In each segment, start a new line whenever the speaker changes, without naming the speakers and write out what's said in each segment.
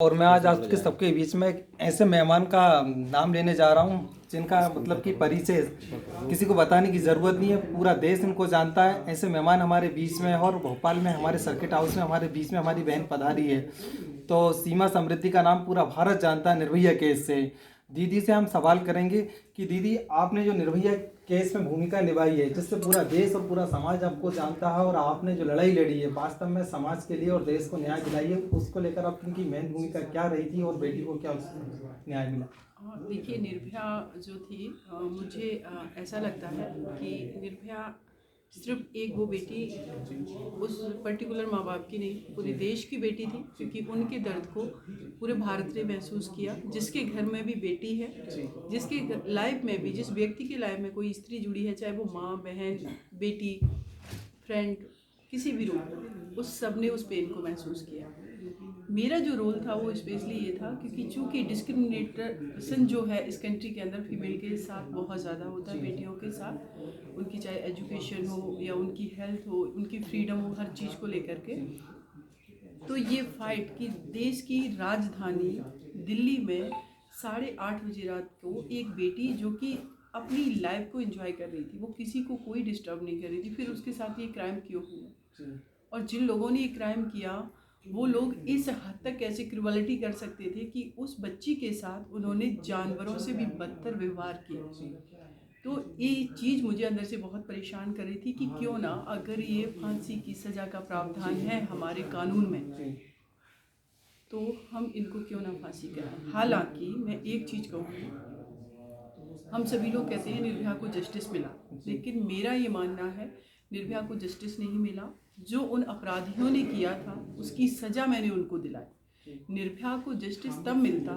और मैं आज आपके सबके बीच में एक ऐसे मेहमान का नाम लेने जा रहा हूँ जिनका मतलब कि परिचय किसी को बताने की ज़रूरत नहीं है, पूरा देश इनको जानता है। ऐसे मेहमान हमारे बीच में है और भोपाल में हमारे सर्किट हाउस में हमारे बीच में हमारी बहन पधारी है। तो सीमा समृद्धि का नाम पूरा भारत जानता है निर्भया केस से। दीदी से हम सवाल करेंगे कि दीदी आपने जो निर्भया केस में भूमिका निभाई है, जिससे पूरा देश और पूरा समाज आपको जानता है, और आपने जो लड़ाई लड़ी है वास्तव में समाज के लिए और देश को न्याय दिलाई है, उसको लेकर आपकी मेन भूमिका क्या रही थी और बेटी को क्या न्याय मिला?
देखिए, निर्भया जो थी, मुझे ऐसा लगता है कि निर्भया सिर्फ एक वो बेटी उस पर्टिकुलर माँ बाप की नहीं, पूरे देश की बेटी थी, क्योंकि उनके दर्द को पूरे भारत ने महसूस किया। जिसके घर में भी बेटी है, जिसके लाइफ में भी, जिस व्यक्ति की लाइफ में कोई स्त्री जुड़ी है, चाहे वो माँ, बहन, बेटी, फ्रेंड, किसी भी रूप में, उस सब ने उस पेन को महसूस किया। मेरा जो रोल था वो स्पेशली ये था, क्योंकि चूंकि डिस्क्रिमिनेशन जो है इस कंट्री के अंदर फीमेल के साथ बहुत ज़्यादा होता है, बेटियों के साथ, उनकी चाहे एजुकेशन हो या उनकी हेल्थ हो, उनकी फ्रीडम हो, हर चीज़ को लेकर के। तो ये फाइट कि देश की राजधानी दिल्ली में 8:30 बजे रात को एक बेटी जो कि अपनी लाइफ को एंजॉय कर रही थी, वो किसी को कोई डिस्टर्ब नहीं कर रही थी, फिर उसके साथ ये क्राइम क्यों हुआ? और जिन लोगों ने ये क्राइम किया, वो लोग इस हद तक कैसे क्रूअलिटी कर सकते थे कि उस बच्ची के साथ उन्होंने जानवरों से भी बदतर व्यवहार किया। तो ये चीज़ मुझे अंदर से बहुत परेशान कर रही थी कि क्यों ना, अगर ये फांसी की सज़ा का प्रावधान है हमारे कानून में, तो हम इनको क्यों ना फांसी कराएं। हालांकि मैं एक चीज़ कहूँगी, हम सभी लोग कहते हैं निर्भया को जस्टिस मिला, लेकिन मेरा ये मानना है निर्भया को जस्टिस नहीं मिला। जो उन अपराधियों ने किया था उसकी सज़ा मैंने उनको दिलाई। निर्भया को जस्टिस तब मिलता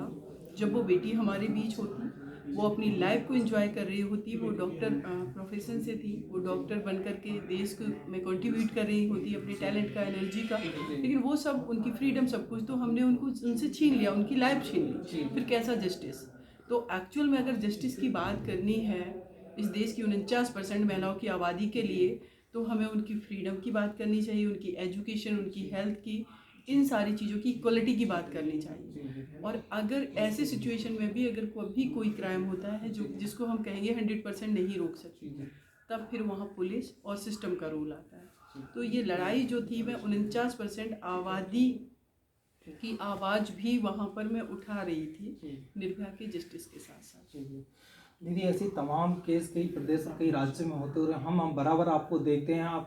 जब वो बेटी हमारे बीच होती, वो अपनी लाइफ को एंजॉय कर रही होती, वो डॉक्टर प्रोफेशन से थी, वो डॉक्टर बन कर के देश को में कंट्रीब्यूट कर रही होती अपने टैलेंट का, एनर्जी का। लेकिन वो सब, उनकी फ्रीडम, सब कुछ तो हमने उनको उनसे छीन लिया, उनकी लाइफ छीन ली, फिर कैसा जस्टिस? तो एक्चुअल में अगर जस्टिस की बात करनी है इस देश की 49% महिलाओं की आबादी के लिए, तो हमें उनकी फ्रीडम की बात करनी चाहिए, उनकी एजुकेशन, उनकी हेल्थ की, इन सारी चीज़ों की इक्वलिटी की बात करनी चाहिए। और अगर ऐसे सिचुएशन में भी अगर कभी कोई क्राइम होता है जो जिसको हम कहेंगे 100% नहीं रोक सकते, तब फिर वहाँ पुलिस और सिस्टम का रोल आता है। तो ये लड़ाई जो थी, मैं 49% आबादी की आवाज़ भी वहाँ पर मैं उठा रही थी, निर्भया के जस्टिस के साथ साथ।
दीदी ऐसी तमाम केस कई प्रदेश और कई राज्यों में होते हुए हम बराबर आपको देखते हैं, आप